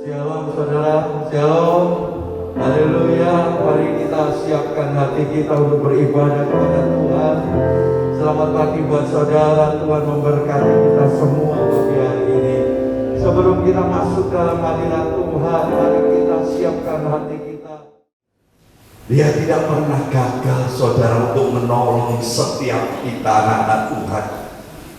Shalom saudara, shalom. Haleluya. Mari kita siapkan hati kita untuk beribadah kepada Tuhan. Selamat pagi buat saudara. Tuhan memberkati kita semua pagi hari ini. Sebelum kita masuk dalam hadirat Tuhan, mari kita siapkan hati kita. Dia tidak pernah gagal, saudara, untuk menolong setiap kita anak-anak Tuhan.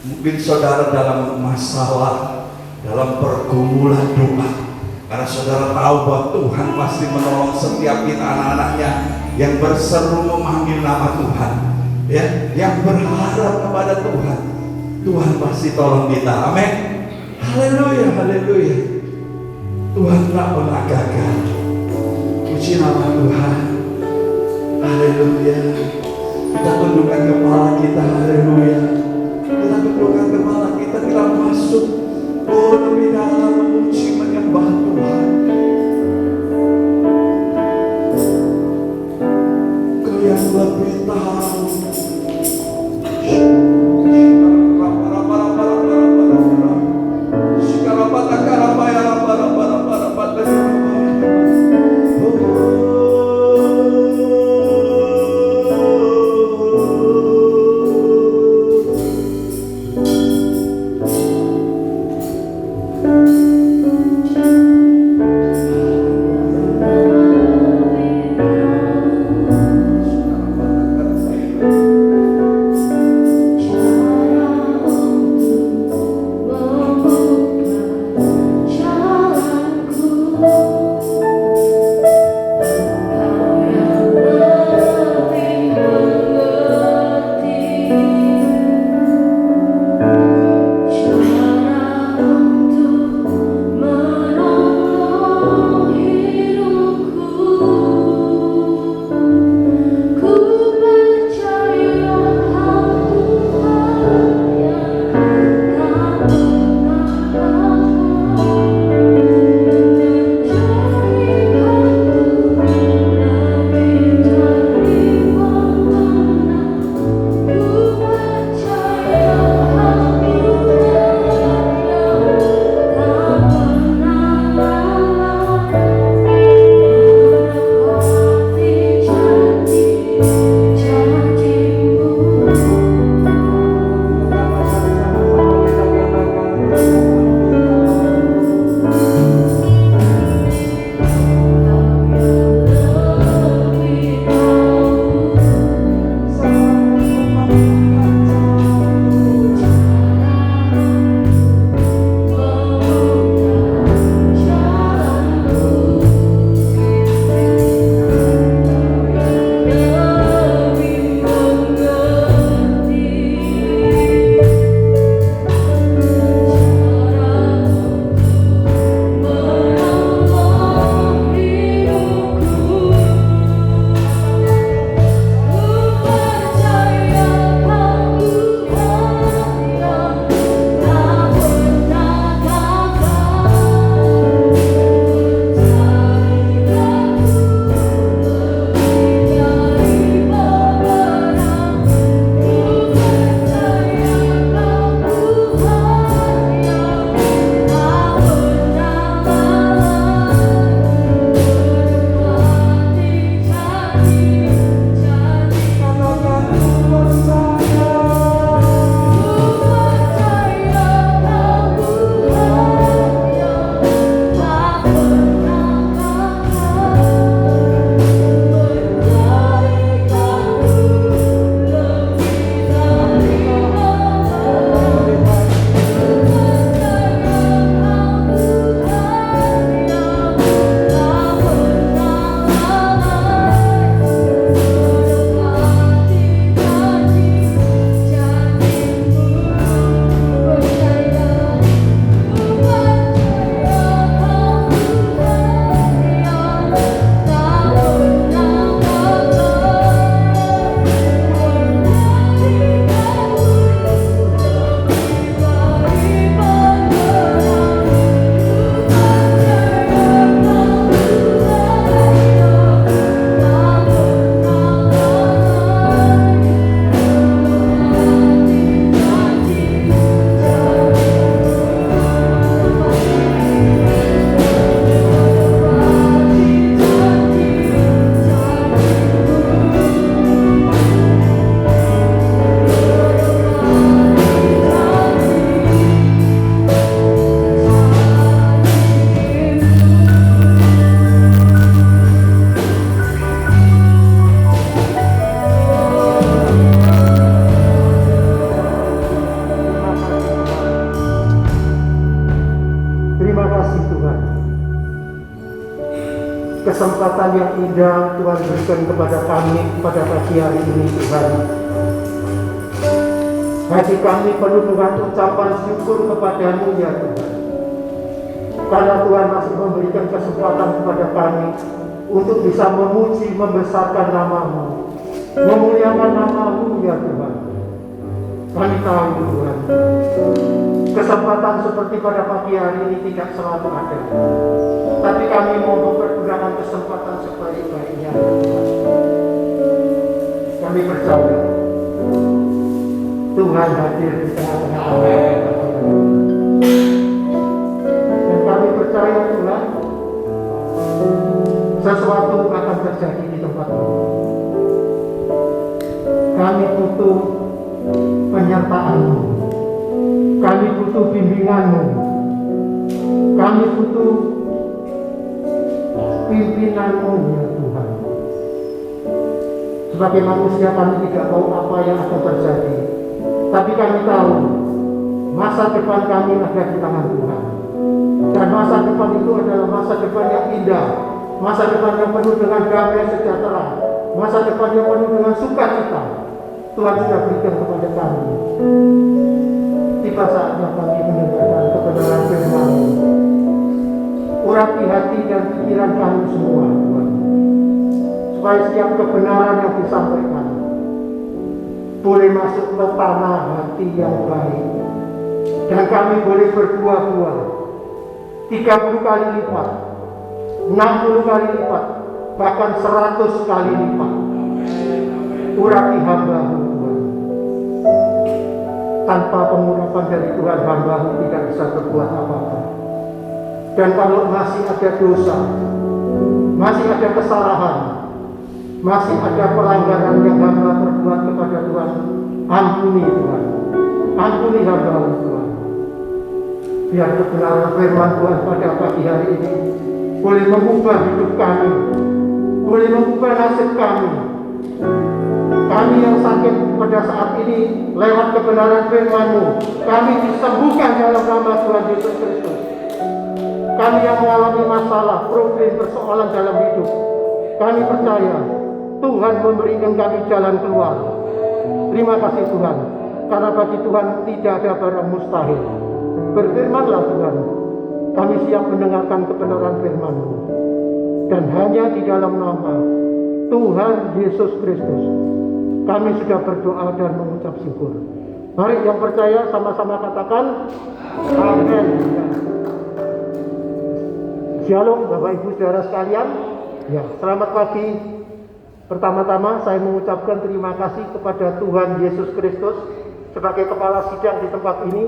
Mungkin saudara dalam masalah, dalam pergumulan doa, karena saudara tahu bahwa Tuhan pasti menolong setiap kita anak-anaknya yang berseru memanggil nama Tuhan, ya, yang berharap kepada Tuhan. Tuhan pasti tolong kita. Amin. Haleluya, haleluya. Tuhan tak pernah gagal. Puji nama Tuhan. Haleluya. Kita tundukkan kepala kita. Haleluya. Kita tundukkan kepala kita. Kita masuk lebih dalam memuji menyembah Tuhan. Kau yang lebih tahu. kasih Tuhan, kesempatan yang indah Tuhan berikan kepada kami pada pagi hari ini Tuhan. Hati kami penuh dengan ucapan syukur kepadamu ya Tuhan, karena Tuhan masih memberikan kesempatan kepada kami untuk bisa memuji, membesarkan namamu, memuliakan namamu ya Tuhan. Kami tahu Tuhan, kesempatan seperti pada pagi hari ini tidak selalu ada, tapi kami mau mempergunakan kesempatan sebaik-baiknya. Kami percaya Tuhan hadir di tengah-tengah kami. Dan kami percaya Tuhan, sesuatu akan terjadi di tempat ini. Kami butuh penyertaan-Mu, kami butuh bimbingan-Mu, kami butuh pimpinan-Mu ya Tuhan. Sebagai manusia kami tidak tahu apa yang akan terjadi, tapi kami tahu masa depan kami ada di tangan Tuhan. Dan masa depan itu adalah masa depan yang indah, masa depan yang penuh dengan damai sejahtera, masa depan yang penuh dengan sukacita. Tuhan sudah berikan kepada kami. Tiba saatnya kami mendengarkan kebenaran firman-Mu. Urapi hati dan pikiran kami semua Tuhan, supaya setiap kebenaran yang disampaikan boleh masuk ke tanah hati yang baik, dan kami boleh berbuah-buah 30 kali lipat, 60 kali lipat, bahkan 100 kali lipat. Urapi hamba-Mu Tuhan. Tanpa pengurapan dari Tuhan, hamba-Mu tidak bisa berbuat apa-apa. Dan kalau masih ada dosa, masih ada kesalahan, masih ada pelanggaran yang hamba perbuat kepada Tuhan, ampuni Tuhan, ampuni hamba-Mu Tuhan. Biar kebenaran firman Tuhan pada pagi hari ini boleh mengubah hidup kami, boleh mengubah nasib kami. Kami yang sakit pada saat ini lewat kebenaran firman-Mu, kami disembuhkan dalam nama Tuhan Yesus Kristus. Kami yang mengalami masalah, problem, persoalan dalam hidup, kami percaya Tuhan memberikan kami jalan keluar. Terima kasih Tuhan, karena bagi Tuhan tidak ada barang mustahil. Berfirmanlah Tuhan, kami siap mendengarkan kebenaran firman-Mu. Dan hanya di dalam nama Tuhan Yesus Kristus kami sudah berdoa dan mengucap syukur. Mari yang percaya sama-sama katakan amin. Shalom Bapak Ibu Saudara sekalian. Ya, selamat pagi. Pertama-tama saya mengucapkan terima kasih kepada Tuhan Yesus Kristus sebagai kepala sidang di tempat ini.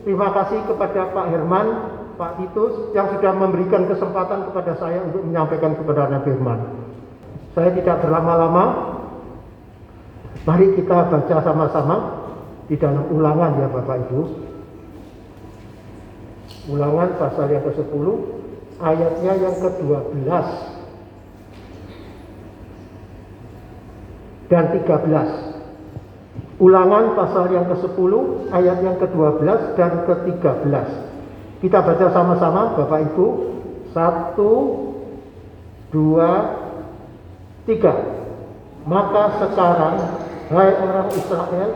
Terima kasih kepada Pak Herman, Pak Titus yang sudah memberikan kesempatan kepada saya untuk menyampaikan kebenaran firman. Saya tidak berlama-lama. Mari kita baca sama-sama di dalam Ulangan ya Bapak Ibu. Ulangan pasal yang ke-10, ayatnya yang ke-12 dan 13. Ulangan pasal yang ke-10, ayat yang ke-12 dan ke-13. Kita baca sama-sama Bapak Ibu. 1, 2, 3. Maka sekarang, hai orang Israel,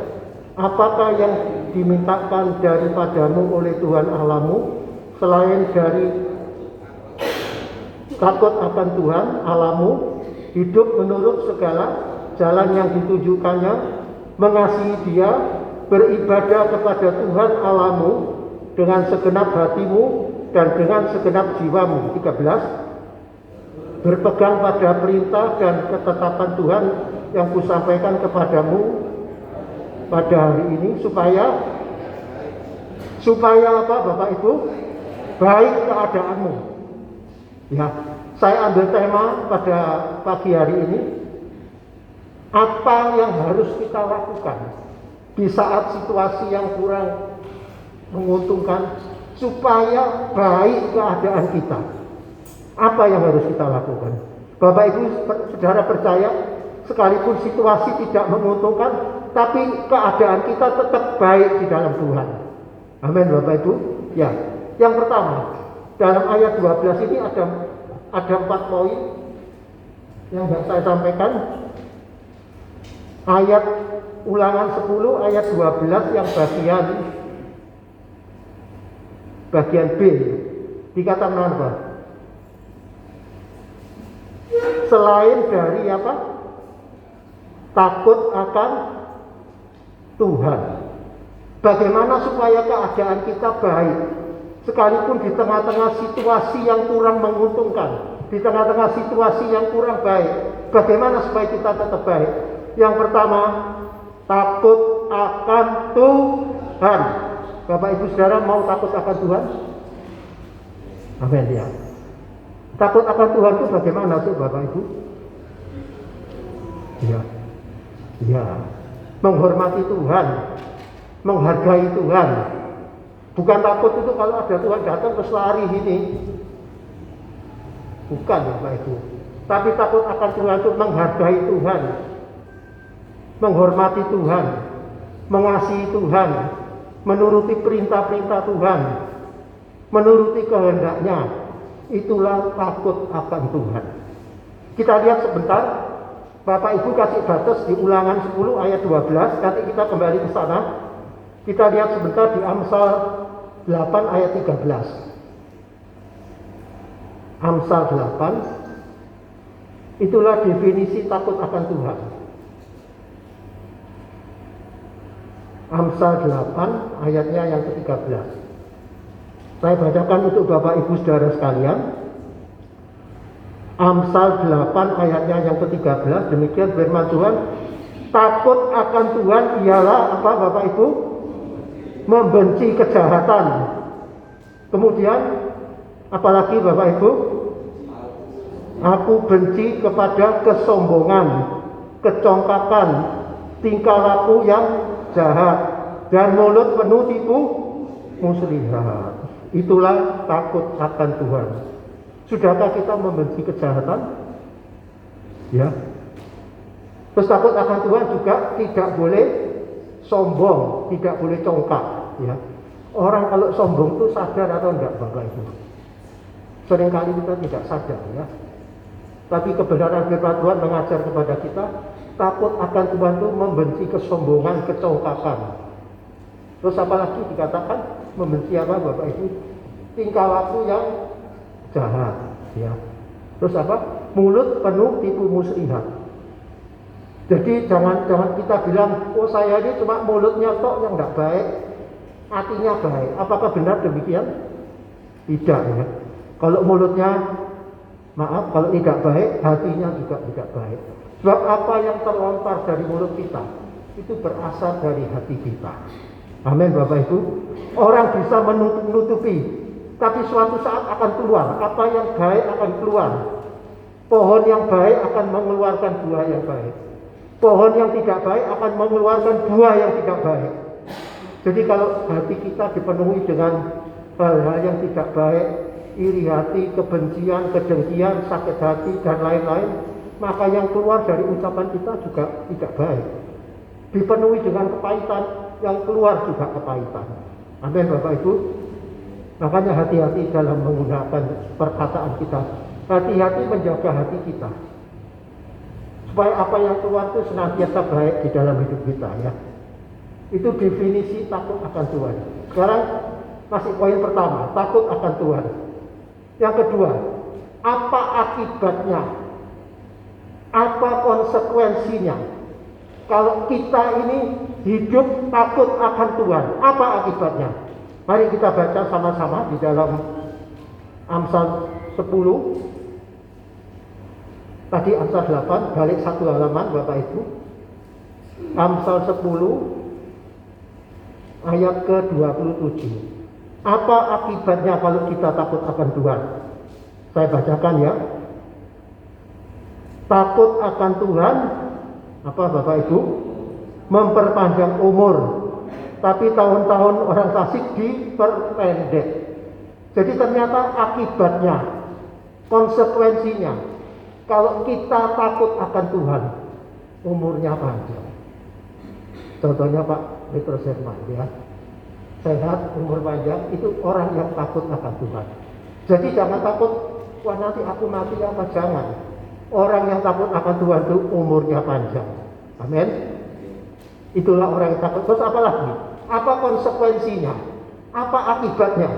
apakah yang dimintakan daripadamu oleh Tuhan Allahmu selain dari takut akan Tuhan Allahmu, hidup menurut segala jalan yang ditunjukkannya, mengasihi Dia, beribadah kepada Tuhan Allahmu dengan segenap hatimu dan dengan segenap jiwamu. 13. Berpegang pada perintah dan ketetapan Tuhan yang kusampaikan kepadamu pada hari ini, supaya apa Bapak Ibu? Baik keadaanmu. Ya, saya ambil tema pada pagi hari ini, apa yang harus kita lakukan di saat situasi yang kurang menguntungkan supaya baik keadaan kita. Apa yang harus kita lakukan? Bapak Ibu Saudara percaya, sekalipun situasi tidak menguntungkan, tapi keadaan kita tetap baik di dalam Tuhan. Amin Bapak Ibu. Ya, yang pertama, Dalam ayat 12 ini ada 4 poin yang saya sampaikan. Ayat Ulangan 10 ayat 12 yang bagian B dikatakan apa? Selain dari apa? Takut akan Tuhan. Bagaimana supaya keadaan kita baik sekalipun di tengah-tengah situasi yang kurang menguntungkan, di tengah-tengah situasi yang kurang baik, bagaimana supaya kita tetap baik? Yang pertama, takut akan Tuhan. Bapak Ibu Saudara mau takut akan Tuhan? Amin ya. Takut akan Tuhan itu bagaimana sih Bapak Ibu? Ya. Ya. Menghormati Tuhan, menghargai Tuhan. Bukan takut itu kalau ada Tuhan datang terus lari ini. Bukan Bapak Ibu. Tapi takut akan Tuhan itu menghargai Tuhan, menghormati Tuhan, mengasihi Tuhan, menuruti perintah-perintah Tuhan, menuruti kehendaknya. Itulah takut akan Tuhan. Kita lihat sebentar, Bapak Ibu kasih batas di Ulangan 10 ayat 12, nanti kita kembali ke sana. Kita lihat sebentar di Amsal 8 ayat 13. Amsal 8, itulah definisi takut akan Tuhan. Amsal 8 ayatnya yang ke-13. Saya bacakan untuk Bapak Ibu Saudara sekalian. Amsal 8 ayatnya yang ke-13, demikian firman Tuhan. Takut akan Tuhan ialah apa Bapak Ibu? Membenci kejahatan. Kemudian apalagi Bapak Ibu? Aku benci kepada kesombongan, kecongkakan, tingkah laku yang jahat, dan mulut penuh tipu muslihat. Itulah takut akan Tuhan. Sudahkah kita membenci kejahatan? Ya. Terus takut akan Tuhan juga tidak boleh sombong, tidak boleh congkak. Ya. Orang kalau sombong itu sadar atau enggak Bapak Ibu? Seringkali kita tidak sadar ya. Tapi kebenaran firman Tuhan mengajar kepada kita, takut akan Tuhan itu membenci kesombongan, kecongkakan. Terus apalagi dikatakan membenci apa Bapak Ibu? Tingkah laku yang jahat, ya. Terus apa? Mulut penuh tipu muslihat. Jadi jangan kita bilang, oh saya ini cuma mulutnya tok yang enggak baik, hatinya baik. Apakah benar demikian? Tidak ya. Kalau mulutnya maaf, kalau tidak baik, hatinya juga tidak baik. Sebab apa yang terlontar dari mulut kita itu berasal dari hati kita. Amin Bapak Ibu. Orang bisa menutupi, tapi suatu saat akan keluar. Apa yang baik akan keluar. Pohon yang baik akan mengeluarkan buah yang baik. Pohon yang tidak baik akan mengeluarkan buah yang tidak baik. Jadi kalau hati kita dipenuhi dengan hal-hal yang tidak baik, iri hati, kebencian, kedengkian, sakit hati, dan lain-lain, maka yang keluar dari ucapan kita juga tidak baik. Dipenuhi dengan kepahitan, yang keluar juga kepahitan. Amin Bapak Ibu. Makanya hati-hati dalam menggunakan perkataan kita. Hati-hati menjaga hati kita, supaya apa yang keluar itu senantiasa baik di dalam hidup kita ya. Itu definisi takut akan Tuhan. Sekarang masih poin pertama, takut akan Tuhan. Yang kedua, apa akibatnya? Apa konsekuensinya? Kalau kita ini hidup takut akan Tuhan, apa akibatnya? Mari kita baca sama-sama di dalam Amsal 10. Tadi Amsal 8, balik satu halaman Bapak Ibu. Amsal 10 ayat ke-27. Apa akibatnya kalau kita takut akan Tuhan? Saya bacakan ya. Takut akan Tuhan, apa Bapak Ibu? Memperpanjang umur. Tapi tahun-tahun orang fasik diperpendek. Jadi ternyata akibatnya, konsekuensinya, kalau kita takut akan Tuhan, umurnya panjang. Contohnya Pak Petrus Herman ya. Sehat, umur panjang, itu orang yang takut akan Tuhan. Jadi jangan takut, wah nanti aku mati apa, jangan. Orang yang takut akan Tuhan itu umurnya panjang. Amin. Itulah orang yang takut. Terus apa lagi? Apa konsekuensinya? Apa akibatnya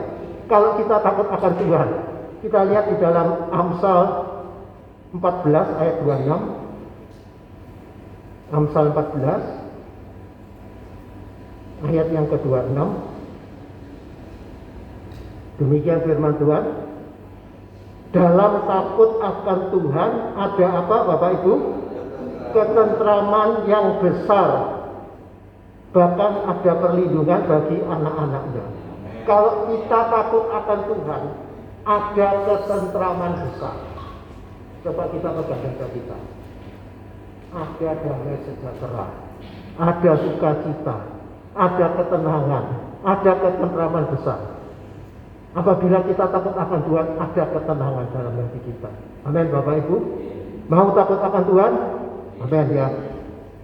kalau kita takut akan Tuhan? Kita lihat di dalam Amsal 14 ayat 26. Amsal 14 ayat yang ke-26. Demikian firman Tuhan. Dalam takut akan Tuhan ada apa Bapak Ibu? Ketentraman yang besar. Bahkan ada perlindungan bagi anak-anaknya. Kalau kita takut akan Tuhan, ada ketentraman besar. Coba kita pegang dada kita. Ada damai sejahtera, ada sukacita, ada ketenangan, ada ketentraman besar. Apabila kita takut akan Tuhan, ada ketenangan dalam hati kita. Amin Bapak Ibu. Mau takut akan Tuhan? Amin ya.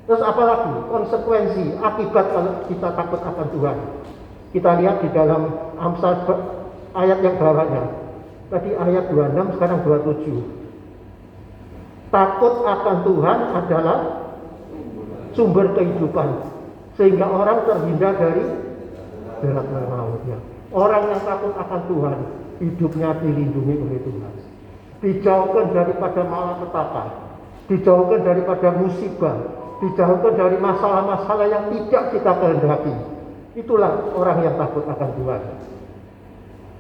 Terus apa lagi konsekuensi akibat kalau kita takut akan Tuhan? Kita lihat di dalam Amsal ayat yang bawahnya. Tadi ayat 26, sekarang 27. Takut akan Tuhan adalah sumber kehidupan, sehingga orang terhindar dari berat mautnya. Orang yang takut akan Tuhan, hidupnya dilindungi oleh Tuhan, dijauhkan daripada malapetaka, dijauhkan daripada musibah, dijauhkan dari masalah-masalah yang tidak kita kehendaki. Itulah orang yang takut akan Tuhan.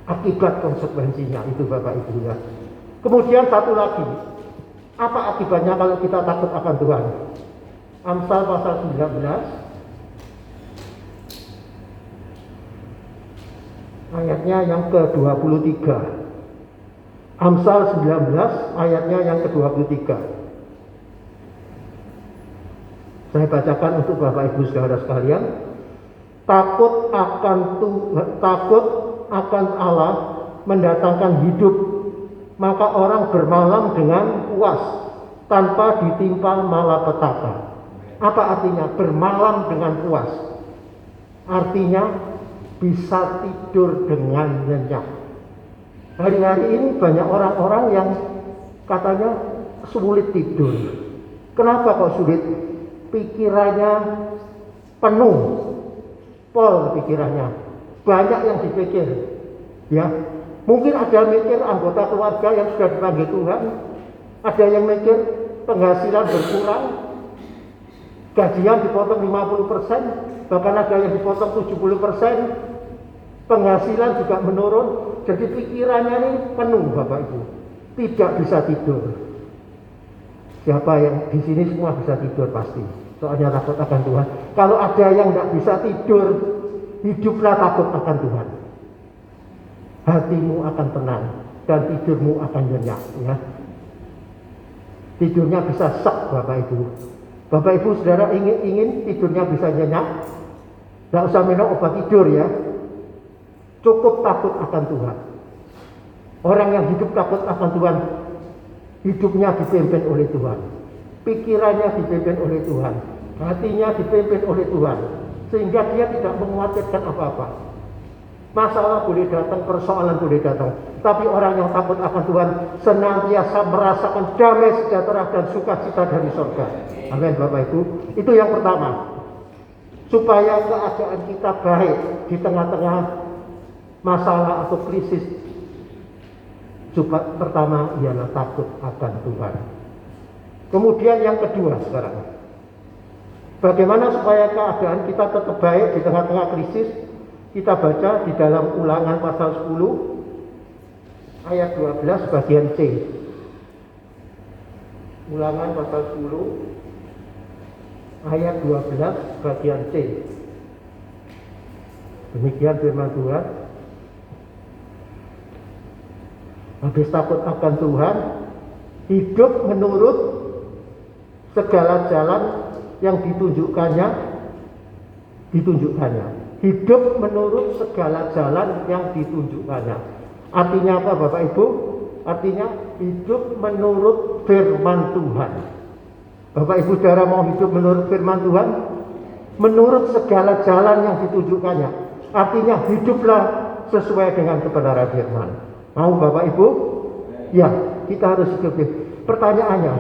Akibat konsekuensinya itu Bapak Ibu ya. Kemudian satu lagi, apa akibatnya kalau kita takut akan Tuhan? Amsal pasal 19 ayatnya yang ke-23. Amsal 19 ayatnya yang ke-23. Saya bacakan untuk Bapak Ibu saudara sekalian. Takut akan Allah mendatangkan hidup, maka orang bermalam dengan puas tanpa ditimpa malapetaka. Apa artinya bermalam dengan puas? Artinya bisa tidur dengan nyenyak. Hari-hari ini banyak orang-orang yang katanya sulit tidur. Kenapa kok sulit? Pikirannya penuh, pol pikirannya. Banyak yang dipikir. Ya, mungkin ada mikir anggota keluarga yang sudah dipanggil Tuhan, ada yang mikir penghasilan berkurang, gajian dipotong 50%, bahkan ada yang dipotong 70%, penghasilan juga menurun. Jadi pikirannya ini penuh Bapak Ibu, tidak bisa tidur. Siapa yang di sini semua bisa tidur pasti, soalnya takut akan Tuhan. Kalau ada yang tidak bisa tidur, hiduplah takut akan Tuhan. Hatimu akan tenang dan tidurmu akan nyenyak ya. Tidurnya bisa sek Bapak Ibu. Bapak Ibu saudara ingin tidurnya bisa nyenyak, tidak usah minum obat tidur ya. Cukup takut akan Tuhan. Orang yang hidup takut akan Tuhan, hidupnya dipimpin oleh Tuhan, pikirannya dipimpin oleh Tuhan, hatinya dipimpin oleh Tuhan, sehingga dia tidak mengkhawatirkan apa-apa. Masalah boleh datang, persoalan boleh datang, tapi orang yang takut akan Tuhan senantiasa merasakan damai sejahtera dan sukacita dari surga. Amin Bapak Ibu. Itu yang pertama, supaya keadaan kita baik di tengah-tengah masalah atau krisis. Pertama ialah takut akan Tuhan. Kemudian yang kedua sekarang, bagaimana supaya keadaan kita tetap baik di tengah-tengah krisis? Kita baca di dalam Ulangan pasal 10 ayat 12 bagian C. Ulangan pasal 10 ayat 12 bagian C. Demikian firman Tuhan. Habis takut akan Tuhan, hidup menurut segala jalan yang ditunjukkannya. Hidup menurut segala jalan yang ditunjukkannya. Artinya apa Bapak Ibu? Artinya hidup menurut firman Tuhan. Bapak Ibu saudara mau hidup menurut firman Tuhan? Menurut segala jalan yang ditunjukkannya. Artinya hiduplah sesuai dengan kebenaran firman. Mau Bapak Ibu? Ya, kita harus hidup. Pertanyaannya,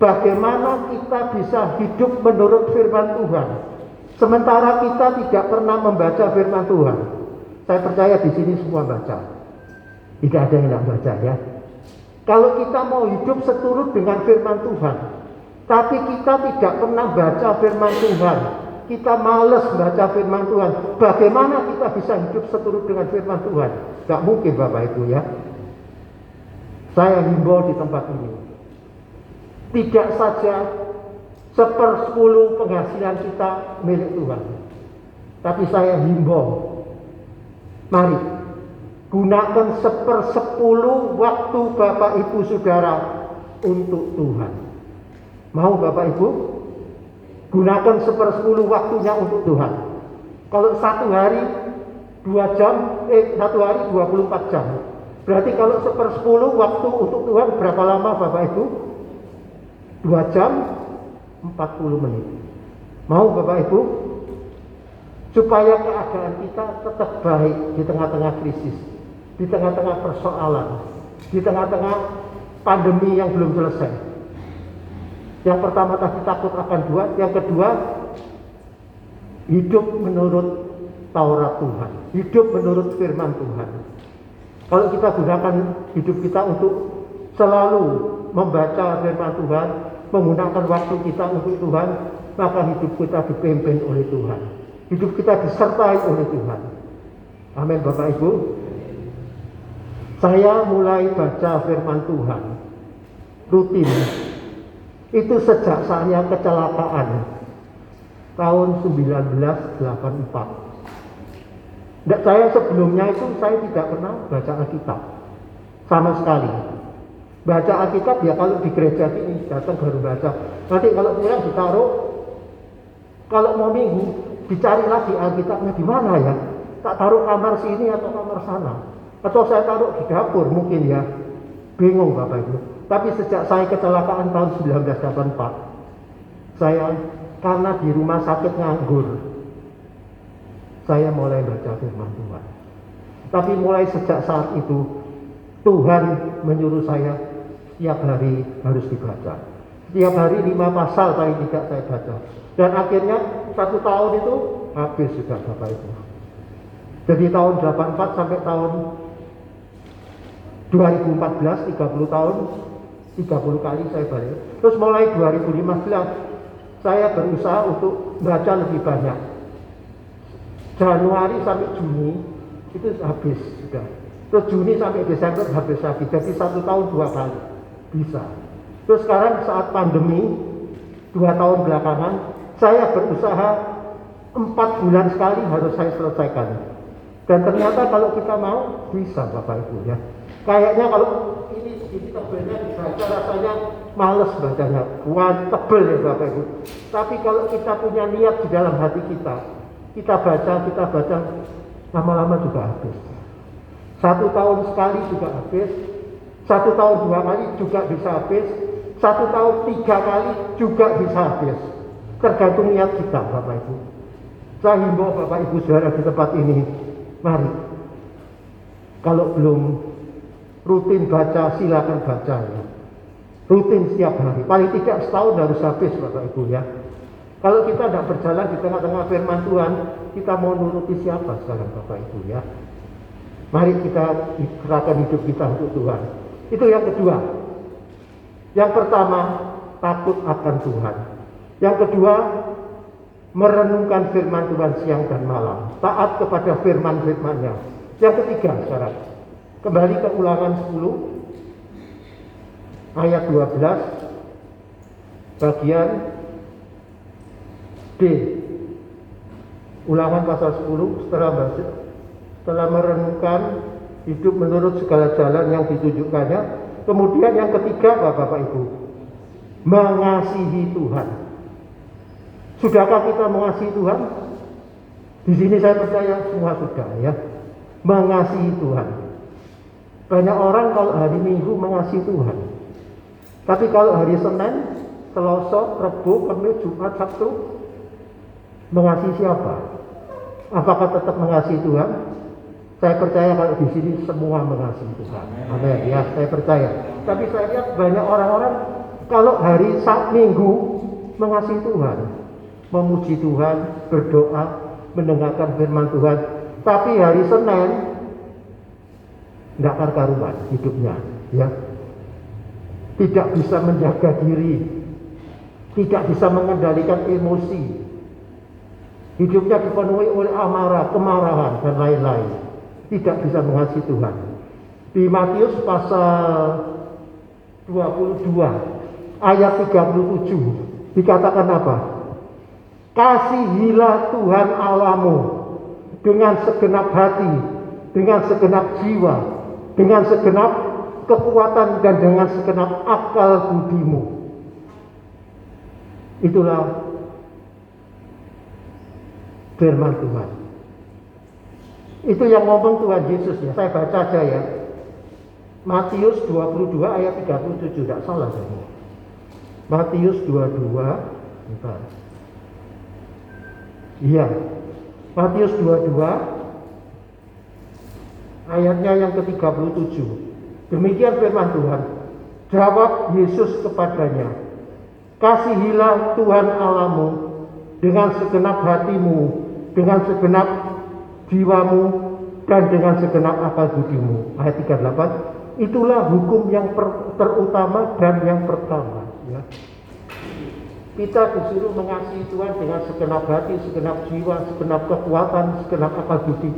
bagaimana kita bisa hidup menurut firman Tuhan sementara kita tidak pernah membaca firman Tuhan? Saya percaya di sini semua baca. Tidak ada yang tidak baca ya. Kalau kita mau hidup seturut dengan firman Tuhan, tapi kita tidak pernah baca firman Tuhan, kita malas baca firman Tuhan, bagaimana kita bisa hidup seturut dengan firman Tuhan? Gak mungkin Bapak Ibu ya. Saya himbau di tempat ini, tidak saja 1/10 penghasilan kita milik Tuhan, tapi saya himbau, mari gunakan 1/10 waktu Bapak Ibu Saudara untuk Tuhan. Mau Bapak Ibu? Gunakan 1/10 waktunya untuk Tuhan. Kalau satu hari 2 jam, satu hari 24 jam. Berarti kalau 1/10 waktu untuk Tuhan berapa lama Bapak Ibu? 2 jam 40 menit. Mau Bapak Ibu? Supaya keadaan kita tetap baik di tengah-tengah krisis, di tengah-tengah persoalan, di tengah-tengah pandemi yang belum selesai. Yang pertama tadi takut akan Tuhan, yang kedua hidup menurut Taurat Tuhan, hidup menurut firman Tuhan. Kalau kita gunakan hidup kita untuk selalu membaca firman Tuhan, menggunakan waktu kita untuk Tuhan, maka hidup kita dipimpin oleh Tuhan, hidup kita disertai oleh Tuhan. Amin Bapak Ibu. Saya mulai baca firman Tuhan rutin itu sejak saya kecelakaan tahun 1984. Saya sebelumnya itu saya tidak pernah baca Alkitab sama sekali. Baca Alkitab ya kalau di gereja ini datang baru baca. Nanti kalau pulang ditaruh, kalau mau minggu dicari lagi Alkitabnya di mana ya? Tak taruh kamar sini atau kamar sana, atau saya taruh di dapur mungkin ya. Bingung Bapak Ibu. Tapi sejak saya kecelakaan tahun 1984, saya karena di rumah sakit nganggur, saya mulai baca firman Tuhan. Tapi mulai sejak saat itu Tuhan menyuruh saya setiap hari harus dibaca. Setiap hari 5 pasal paling tidak saya baca. Dan akhirnya 1 tahun itu habis sudah Bapak Ibu. Jadi tahun 84 sampai tahun 2014, 30 tahun, 30 kali saya balik. Terus mulai 2015 saya berusaha untuk baca lebih banyak. Januari sampai Juni itu habis sudah. Terus Juni sampai Desember habis lagi. Jadi 1 tahun 2 kali bisa. Terus sekarang saat pandemi 2 tahun belakangan saya berusaha 4 bulan sekali harus saya selesaikan. Dan ternyata kalau kita mau bisa Bapak Ibu ya. Kayaknya kalau ini tebelnya dibaca rasanya males bacanya, tebel ya Bapak Ibu. Tapi kalau kita punya niat di dalam hati kita baca, lama-lama juga habis. 1 tahun sekali juga habis, 1 tahun 2 kali juga bisa habis, 1 tahun 3 kali juga bisa habis. Tergantung niat kita Bapak Ibu. Saya himbau Bapak Ibu saudara di tempat ini, mari. Kalau belum rutin baca, silakan baca ya. Rutin setiap hari, paling tidak setahun harus habis Bapak Ibu ya. Kalau kita tidak berjalan di tengah-tengah firman Tuhan, kita mau nuruti siapa sekarang Bapak Ibu ya. Mari kita serahkan hidup kita untuk Tuhan. Itu yang kedua. Yang pertama, takut akan Tuhan. Yang kedua, merenungkan firman Tuhan siang dan malam, taat kepada firman-firman-Nya. Yang ketiga syarat, kembali ke Ulangan 10 ayat 12 bagian D. Ulangan pasal 10, setelah merenungkan hidup menurut segala jalan yang ditunjukkannya. Kemudian yang ketiga Bapak Ibu, mengasihi Tuhan. Sudahkah kita mengasihi Tuhan? Di sini saya percaya semua sudah ya. Mengasihi Tuhan. Banyak orang kalau hari Minggu mengasihi Tuhan. Tapi kalau hari Senin, Selasa, Rabu, Kamis, Jumat, Sabtu, mengasihi siapa? Apakah tetap mengasihi Tuhan? Saya percaya kalau di sini semua mengasihi Tuhan. Amin. Ya, saya percaya. Tapi saya lihat banyak orang-orang kalau hari Minggu mengasihi Tuhan, memuji Tuhan, berdoa, mendengarkan firman Tuhan. Tapi hari Senin nggak karu-karuan hidupnya, ya. Tidak bisa menjaga diri, tidak bisa mengendalikan emosi. Hidupnya dipenuhi oleh amarah, kemarahan, dan lain-lain. Tidak bisa mengasihi Tuhan. Di Matius pasal 22 ayat 37 dikatakan apa? Kasihilah Tuhan Allahmu dengan segenap hati, dengan segenap jiwa, dengan segenap kekuatan, dan dengan segenap akal budimu. Itulah firman Tuhan. Itu yang ngomong Tuhan Yesus, ya. Saya baca aja ya. Matius 22 ayat 37, tidak salah saya. Matius 22, bentar. Iya. Matius 22 ayatnya yang ke-37. Demikian firman Tuhan. Jawab Yesus kepadanya, kasihilah Tuhan Allahmu dengan segenap hatimu, dengan segenap jiwamu, dan dengan segenap akal budimu. Ayat 38. Itulah hukum yang terutama dan yang pertama, ya. Kita disuruh mengasihi Tuhan dengan segenap hati, segenap jiwa, segenap kekuatan, segenap akal budi.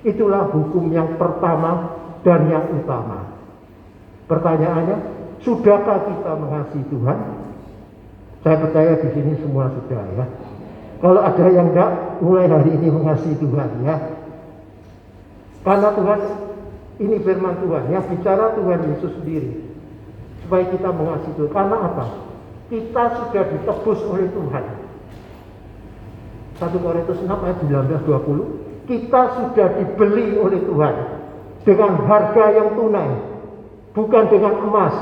Itulah hukum yang pertama dan yang utama. Pertanyaannya, sudahkah kita mengasihi Tuhan? Saya percaya di sini semua sudah, ya. Kalau ada yang enggak, mulai hari ini mengasihi Tuhan, ya. Karena Tuhan, ini firman Tuhan, yang bicara Tuhan Yesus sendiri. Supaya kita mengasihi Tuhan. Karena apa? Kita sudah ditebus oleh Tuhan. 1 Korintus 6 ayat 19-20. Kita sudah dibeli oleh Tuhan dengan harga yang tunai, bukan dengan emas,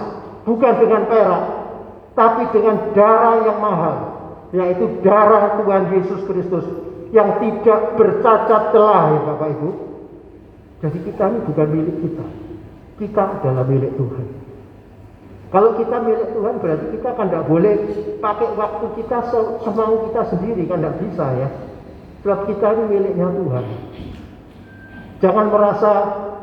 bukan dengan perak, tapi dengan darah yang mahal, yaitu darah Tuhan Yesus Kristus yang tidak bercacat celah, ya Bapak Ibu. Jadi kita ini bukan milik kita, kita adalah milik Tuhan. Kalau kita milik Tuhan berarti kita kan tidak boleh pakai waktu kita semau kita sendiri, kan tidak bisa, ya. Sebab kita ini miliknya Tuhan. Jangan merasa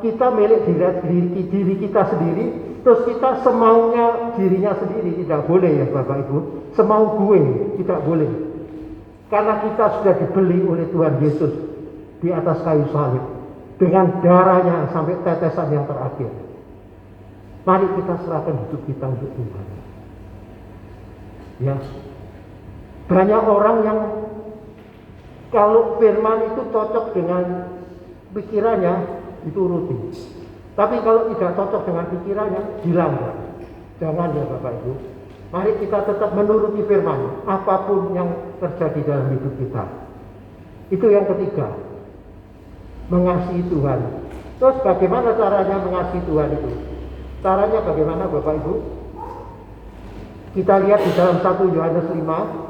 kita milik diri kita sendiri, terus kita semaunya dirinya sendiri. Tidak boleh, ya Bapak Ibu. Semau gue, tidak boleh. Karena kita sudah dibeli oleh Tuhan Yesus di atas kayu salib dengan darahnya sampai tetesan yang terakhir. Mari kita serahkan hidup kita untuk Tuhan. Ya. Banyak orang yang kalau firman itu cocok dengan pikirannya, dituruti. Tapi kalau tidak cocok dengan pikirannya, dilanggar. Jangan, ya Bapak Ibu. Mari kita tetap menuruti firman, apapun yang terjadi dalam hidup kita. Itu yang ketiga, mengasihi Tuhan. Terus bagaimana caranya mengasihi Tuhan itu? Caranya bagaimana Bapak Ibu? Kita lihat di dalam 1 Yohanes 5.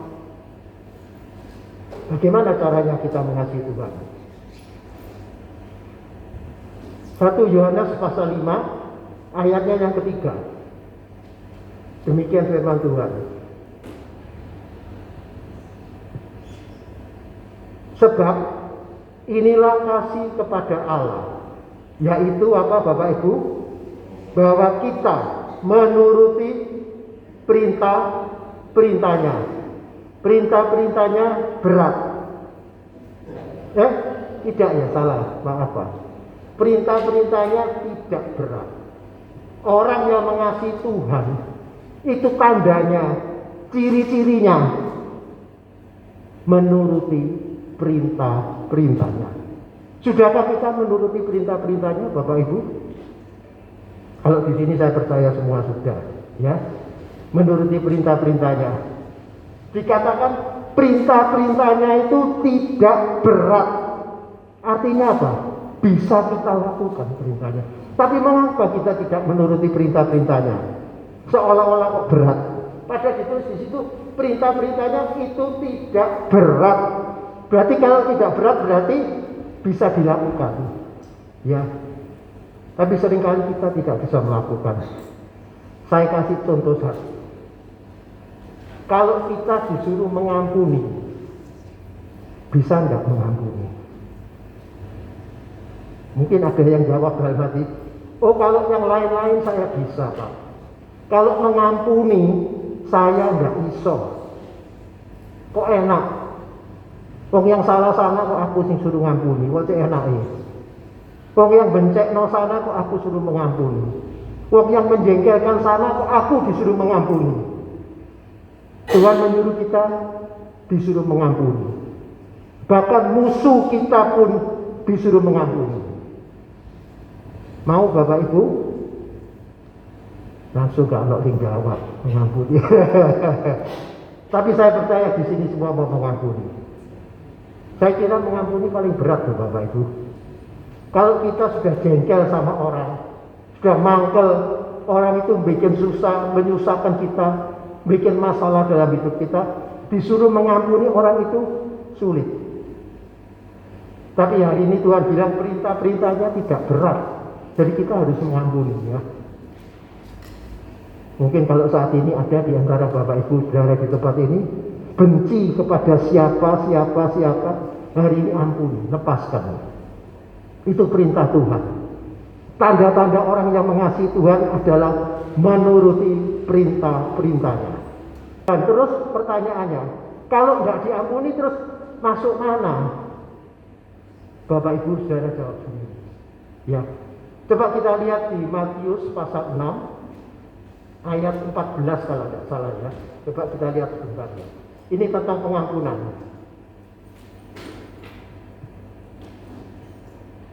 Bagaimana caranya kita mengasihi Tuhan? 1 Yohanes pasal 5 ayatnya yang ketiga. Demikian firman Tuhan. Sebab inilah kasih kepada Allah, yaitu apa Bapak Ibu? Bahwa kita menuruti perintah-perintahnya. Perintah-perintahnya berat. Tidak, ya, salah, maaf Pak. Perintah-perintahnya tidak berat. Orang yang mengasihi Tuhan, itu tandanya, ciri-cirinya menuruti perintah-perintahnya. Sudahkah kita menuruti perintah-perintahnya Bapak Ibu? Kalau di sini saya percaya semua sudah, ya. Menuruti perintah-perintahnya. Dikatakan perintah-perintahnya itu tidak berat. Artinya apa? Bisa kita lakukan perintahnya. Tapi mengapa kita tidak menuruti perintah-perintahnya? Seolah-olah kok berat. Padahal ditulis di situ perintah-perintahnya itu tidak berat. Berarti kalau tidak berat berarti bisa dilakukan. Ya, tapi seringkali kita tidak bisa melakukan. Saya kasih contoh satu. Kalau kita disuruh mengampuni, bisa nggak mengampuni? Mungkin ada yang jawab dalam hati, oh kalau yang lain-lain saya bisa Pak. Kalau mengampuni, saya nggak iso. Kok enak? Wong yang salah sana kok aku sing suruh ngampuni, kok enak ya. Wong yang bencekno sana kok aku suruh mengampuni. Wong yang menjengkelkan sana kok aku disuruh mengampuni. Tuhan menyuruh kita disuruh mengampuni. Bahkan musuh kita pun disuruh mengampuni. Mau Bapak Ibu? Langsung gak ada yang jawab mengampuni. Tapi saya percaya di sini semua mau mengampuni. Saya kira mengampuni paling berat loh Bapak Ibu. Kalau kita sudah jengkel sama orang, sudah mangkel, orang itu bikin susah, menyusahkan kita, bikin masalah dalam hidup kita, disuruh mengampuni orang itu sulit. Tapi hari ini Tuhan bilang perintah-perintahnya tidak berat, jadi kita harus mengampuni ya. Mungkin kalau saat ini ada di antara Bapak Ibu saudara di tempat ini benci kepada siapa, hari ini ampuni, lepaskan. Itu perintah Tuhan. Tanda-tanda orang yang mengasihi Tuhan adalah menuruti perintah-perintahnya. Dan terus pertanyaannya, kalau nggak diampuni terus masuk mana? Bapak Ibu saudara jawab sendiri. Ya, coba kita lihat di Matius pasal 6 ayat 14 kalau tidak salah ya. Coba kita lihat sebentar ya. Ini tentang pengampunan.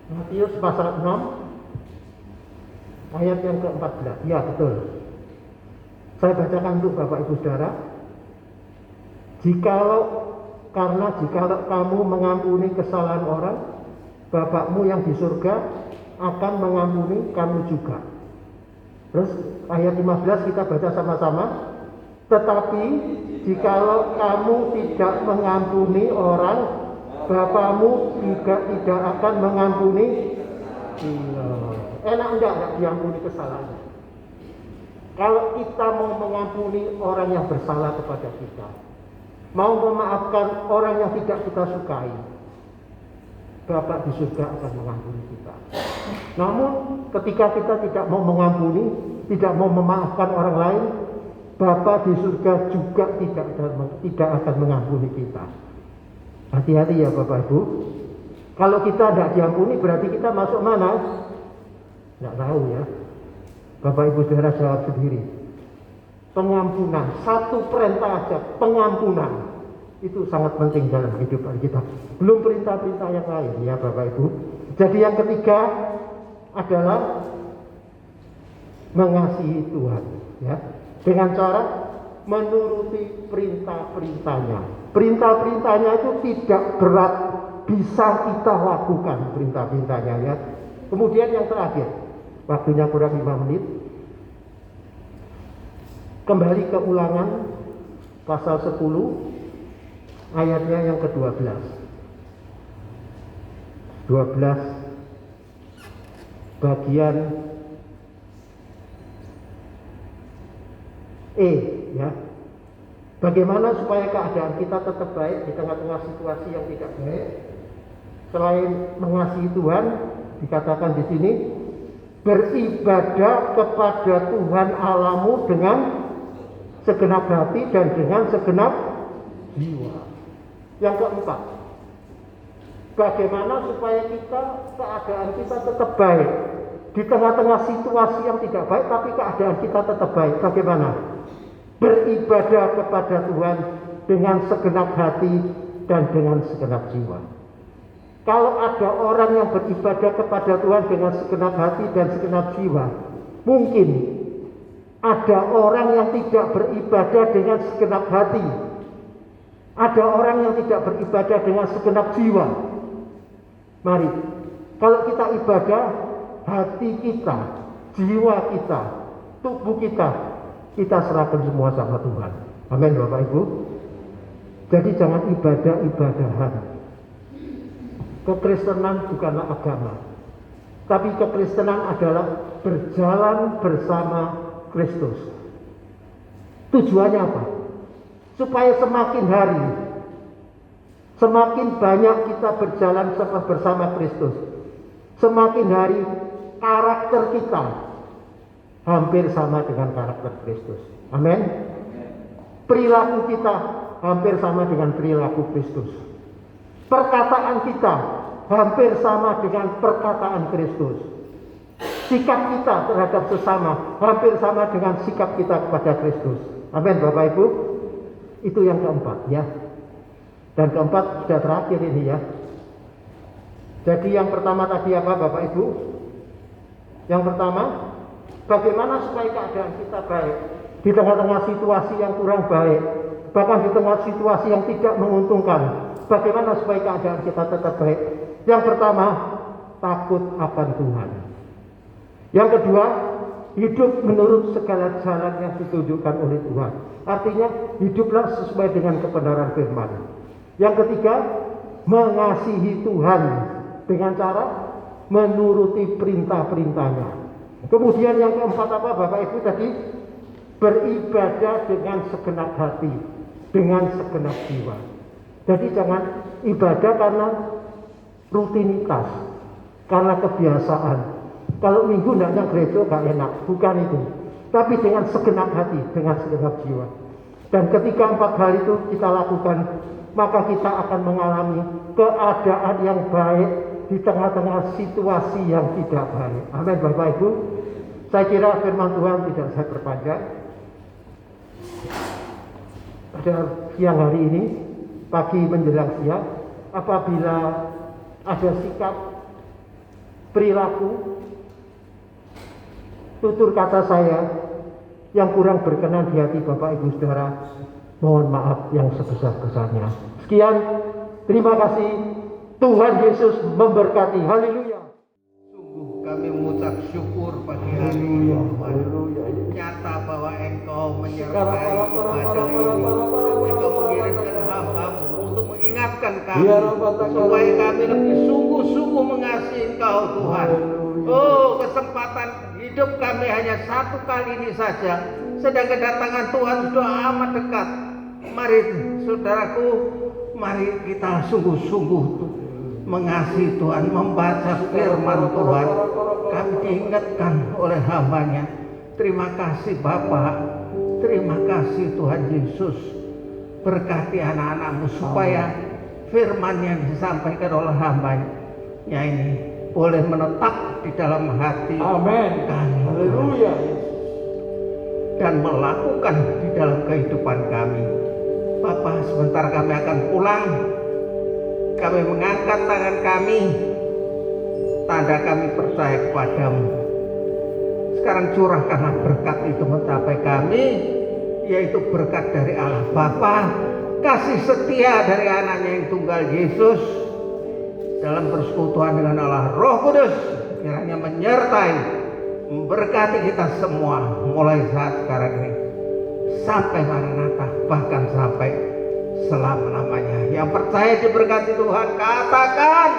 Matius pasal 6 ayat yang ke-14. Ya betul. Saya bacakan untuk Bapak Ibu Saudara. Jikalau kamu mengampuni kesalahan orang, Bapakmu yang di surga akan mengampuni kamu juga. Terus ayat 15 kita baca sama-sama. Tetapi jikalau kamu tidak mengampuni orang, Bapakmu juga tidak akan mengampuni. Enak enggak diampuni kesalahannya? Kalau kita mau mengampuni orang yang bersalah kepada kita, mau memaafkan orang yang tidak kita sukai, Bapak di surga akan mengampuni kita. Namun ketika kita tidak mau mengampuni, tidak mau memaafkan orang lain, Bapak di surga juga tidak akan mengampuni kita. Hati-hati ya Bapak Ibu. Kalau kita tidak diampuni berarti kita masuk mana? Tidak tahu ya. Bapak Ibu saudara jawab sendiri. Pengampunan, satu perintah aja, pengampunan. Itu sangat penting dalam kehidupan kita. Belum perintah-perintah yang lain ya Bapak Ibu. Jadi yang ketiga adalah mengasihi Tuhan ya. Dengan cara menuruti perintah-perintahnya. Perintah-perintahnya itu tidak berat, bisa kita lakukan perintah-perintahnya ya. Kemudian yang terakhir, waktunya kurang 5 menit. Kembali ke Ulangan pasal 10 ayatnya yang ke-12. 12 bagian E ya. Bagaimana supaya keadaan kita tetap baik di tengah-tengah situasi yang tidak baik? Selain mengasihi Tuhan, dikatakan di sini beribadah kepada Tuhan Allahmu dengan segenap hati dan dengan segenap jiwa. Yang keempat, bagaimana supaya keadaan kita tetap baik di tengah-tengah situasi yang tidak baik, tapi keadaan kita tetap baik. Bagaimana? Beribadah kepada Tuhan dengan segenap hati dan dengan segenap jiwa. Kalau ada orang yang beribadah kepada Tuhan dengan segenap hati dan segenap jiwa, mungkin ada orang yang tidak beribadah dengan segenap hati. Ada orang yang tidak beribadah dengan segenap jiwa. Mari, kalau kita ibadah, hati kita, jiwa kita, tubuh kita serahkan semua sama Tuhan. Amin Bapak Ibu. Jadi jangan ibadah-ibadahan. Kekristenan bukanlah agama. Tapi kekristenan adalah berjalan bersama Kristus. Tujuannya apa? Supaya semakin hari, semakin banyak kita berjalan bersama Kristus, semakin hari karakter kita hampir sama dengan karakter Kristus. Amin. Perilaku kita hampir sama dengan perilaku Kristus. Perkataan kita hampir sama dengan perkataan Kristus. Sikap kita terhadap sesama hampir sama dengan sikap kita kepada Kristus. Amin, Bapak Ibu. Itu yang keempat ya. Dan keempat sudah terakhir ini ya. Jadi yang pertama tadi apa Bapak Ibu? Yang pertama, bagaimana supaya keadaan kita baik di tengah-tengah situasi yang kurang baik, bahkan di tengah situasi yang tidak menguntungkan. Bagaimana supaya keadaan kita tetap baik? Yang pertama, takut akan Tuhan. Yang kedua, hidup menurut segala jalan yang ditunjukkan oleh Tuhan. Artinya, hiduplah sesuai dengan kebenaran firman. Yang ketiga, mengasihi Tuhan dengan cara menuruti perintah-perintahnya. Kemudian yang keempat apa Bapak Ibu tadi? Beribadah dengan segenap hati, dengan segenap jiwa. Jadi jangan ibadah karena rutinitas, karena kebiasaan. Kalau minggu tidak gereja gak enak, bukan itu. Tapi dengan segenap hati, dengan segenap jiwa. Dan ketika 4 hal itu kita lakukan, maka kita akan mengalami keadaan yang baik di tengah-tengah situasi yang tidak baik. Amin Bapak Ibu. Saya kira firman Tuhan tidak saya perpanjang. Pada siang hari ini, pagi menjelang siang, apabila ada sikap, perilaku, tutur kata saya yang kurang berkenan di hati Bapak Ibu Saudara, mohon maaf yang sebesar-besarnya. Sekian, terima kasih. Tuhan Yesus memberkati. Haleluya. Sungguh kami mengucap syukur pagi hari ini Tuhan. Nyata bahwa Engkau menyertai kepada ini. Engkau mengirimkan hamba-Mu untuk mengingatkan kami supaya kami lebih sungguh-sungguh mengasihi Engkau Tuhan. Oh, kesempatan hidup kami hanya satu kali ini saja, sedang kedatangan Tuhan sudah amat dekat. Mari saudaraku, mari kita sungguh-sungguh mengasihi Tuhan, membaca firman Tuhan. Kami diingatkan oleh hamba-Nya. Terima kasih Bapa, terima kasih Tuhan Yesus. Berkati anak-anak-Mu supaya firman yang disampaikan oleh hamba-Nya ini boleh menetap di dalam hati kami. Haleluya. Dan melakukan di dalam kehidupan kami. Bapa, sebentar kami akan pulang. Kami mengangkat tangan kami, tanda kami percaya kepada-Mu. Sekarang curahkanlah berkat itu mencapai kami, yaitu berkat dari Allah Bapa, kasih setia dari anaknya yang tunggal Yesus, dalam persekutuan dengan Allah Roh Kudus, kiranya menyertai, memberkati kita semua, mulai saat sekarang ini, sampai Maranatha, bahkan sampai selama-lamanya. Yang percaya diberkati Tuhan, katakan